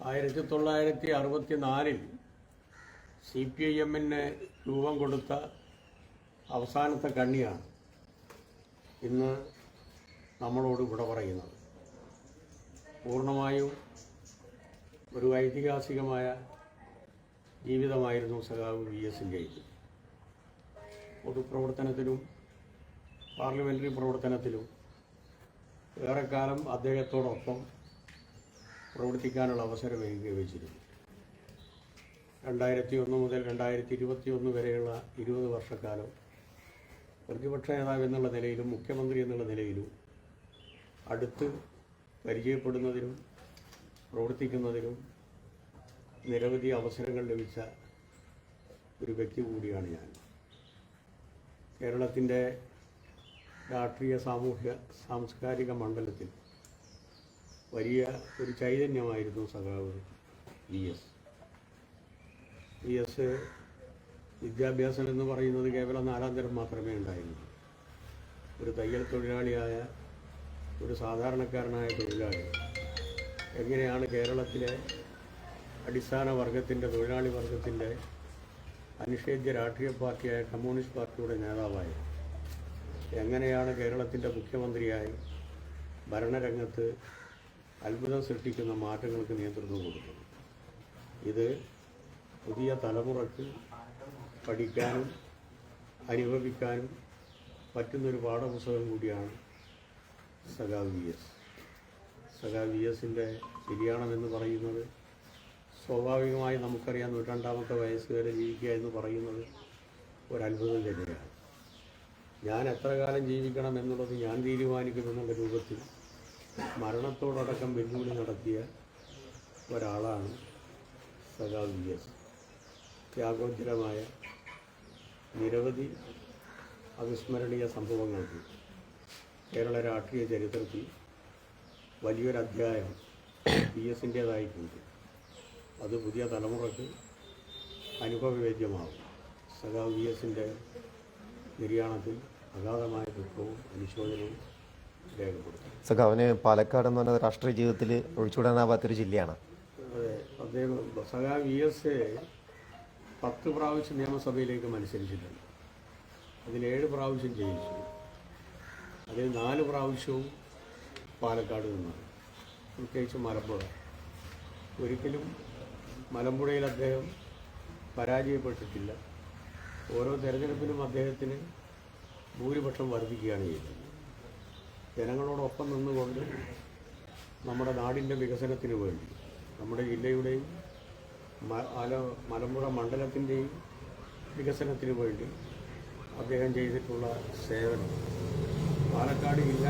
1964 CPIM-ന് രൂപം കൊടുത്ത അവസാനത്തെ കണ്ണിയാണ് ഇന്ന് നമ്മളോട് ഇവിടെ പറയുന്നത്. പൂർണ്ണമായും ഒരു ഐതിഹാസികമായ ജീവിതമായിരുന്നു സഖാവ് VS-ൻ്റേത്. പൊതുപ്രവർത്തനത്തിലും പാർലമെൻ്ററി പ്രവർത്തനത്തിലും ഏറെക്കാലം അദ്ദേഹത്തോടൊപ്പം പ്രവർത്തിക്കാനുള്ള അവസരം എനിക്ക് ലഭിച്ചിരുന്നു. 2001 മുതൽ 2021 വരെയുള്ള 20 വർഷക്കാലം പ്രതിപക്ഷ നേതാവ് എന്നുള്ള നിലയിലും മുഖ്യമന്ത്രി എന്നുള്ള നിലയിലും അടുത്ത് പരിചയപ്പെടുന്നതിനും പ്രവർത്തിക്കുന്നതിനും നിരവധി അവസരങ്ങൾ ലഭിച്ച ഒരു വ്യക്തി കൂടിയാണ് ഞാൻ. കേരളത്തിൻ്റെ രാഷ്ട്രീയ സാമൂഹ്യ സാംസ്കാരിക മണ്ഡലത്തിൽ വലിയ ഒരു ചൈതന്യമായിരുന്നു സഖാവ് VS. വിദ്യാഭ്യാസം എന്ന് പറയുന്നത് കേവലം 4ാം തരം മാത്രമേ ഉണ്ടായിരുന്നു. ഒരു തയ്യൽ തൊഴിലാളിയായ ഒരു സാധാരണക്കാരനായ തൊഴിലാളി എങ്ങനെയാണ് കേരളത്തിലെ അടിസ്ഥാന വർഗത്തിൻ്റെ തൊഴിലാളി വർഗത്തിൻ്റെ അനിഷേധ്യ രാഷ്ട്രീയ പാർട്ടിയായ കമ്മ്യൂണിസ്റ്റ് പാർട്ടിയുടെ നേതാവായി, എങ്ങനെയാണ് കേരളത്തിൻ്റെ മുഖ്യമന്ത്രിയായി ഭരണരംഗത്ത് അത്ഭുതം സൃഷ്ടിക്കുന്ന മാറ്റങ്ങൾക്ക് നേതൃത്വം കൊടുക്കുന്നു. ഇത് പുതിയ തലമുറയ്ക്ക് പഠിക്കാനും അനുഭവിക്കാനും പറ്റുന്നൊരു പാഠപുസ്തകം കൂടിയാണ് സഖാവ് VS. സഖാവ് VS-ൻ്റെ നിര്യാണമെന്ന് പറയുന്നത് സ്വാഭാവികമായി നമുക്കറിയാം, 102ാമത്തെ വയസ്സ് വരെ ജീവിക്കുക എന്ന് പറയുന്നത് ഒരത്ഭുതം തന്നെയാണ്. ഞാൻ എത്ര കാലം ജീവിക്കണം എന്നുള്ളത് ഞാൻ തീരുമാനിക്കുമെന്നുള്ള രൂപത്തിൽ മരണത്തോടടക്കം വെല്ലുവിളി നടത്തിയ ഒരാളാണ് സഖാവ് VS. ത്യാഗോജ്ജലമായ നിരവധി അവിസ്മരണീയ സംഭവങ്ങൾക്ക് കേരള രാഷ്ട്രീയ ചരിത്രത്തിൽ വലിയൊരധ്യായം VS-ൻ്റേതായിട്ടുണ്ട്. അത് പുതിയ തലമുറക്ക് അനുഭവവേദ്യമാകും. സഖാവ് VS-ൻ്റെ നിര്യാണത്തിൽ അഗാധമായ ദുഃഖവും അനുശോചനവും രേഖപ്പെടുത്തും. സഖാവിന് പാലക്കാട് എന്ന് പറഞ്ഞ രാഷ്ട്രീയ ജീവിതത്തിൽ ഒഴിച്ചുകൂടാനാവാത്തൊരു ജില്ലയാണ്. അതെ, അദ്ദേഹം സഖാവ് VS 10 പ്രാവശ്യം നിയമസഭയിലേക്ക് മത്സരിച്ചിട്ടുണ്ട്. അതിൽ 7 പ്രാവശ്യം ജയിച്ചു. അതിൽ 4 പ്രാവശ്യവും പാലക്കാട് നിന്നാണ്, പ്രത്യേകിച്ച് മലമ്പുഴ. ഒരിക്കലും മലമ്പുഴയിൽ അദ്ദേഹം പരാജയപ്പെട്ടിട്ടില്ല. ഓരോ തെരഞ്ഞെടുപ്പിലും അദ്ദേഹത്തിന് ഭൂരിപക്ഷം വർദ്ധിക്കുകയാണ് ചെയ്തത്. ജനങ്ങളോടൊപ്പം നിന്നുകൊണ്ട് നമ്മുടെ നാടിൻ്റെ വികസനത്തിന് വേണ്ടി, നമ്മുടെ ജില്ലയുടെയും മലമ്പുഴ മണ്ഡലത്തിൻ്റെയും വികസനത്തിന് വേണ്ടി അദ്ദേഹം ചെയ്തിട്ടുള്ള സേവനം പാലക്കാട് ജില്ല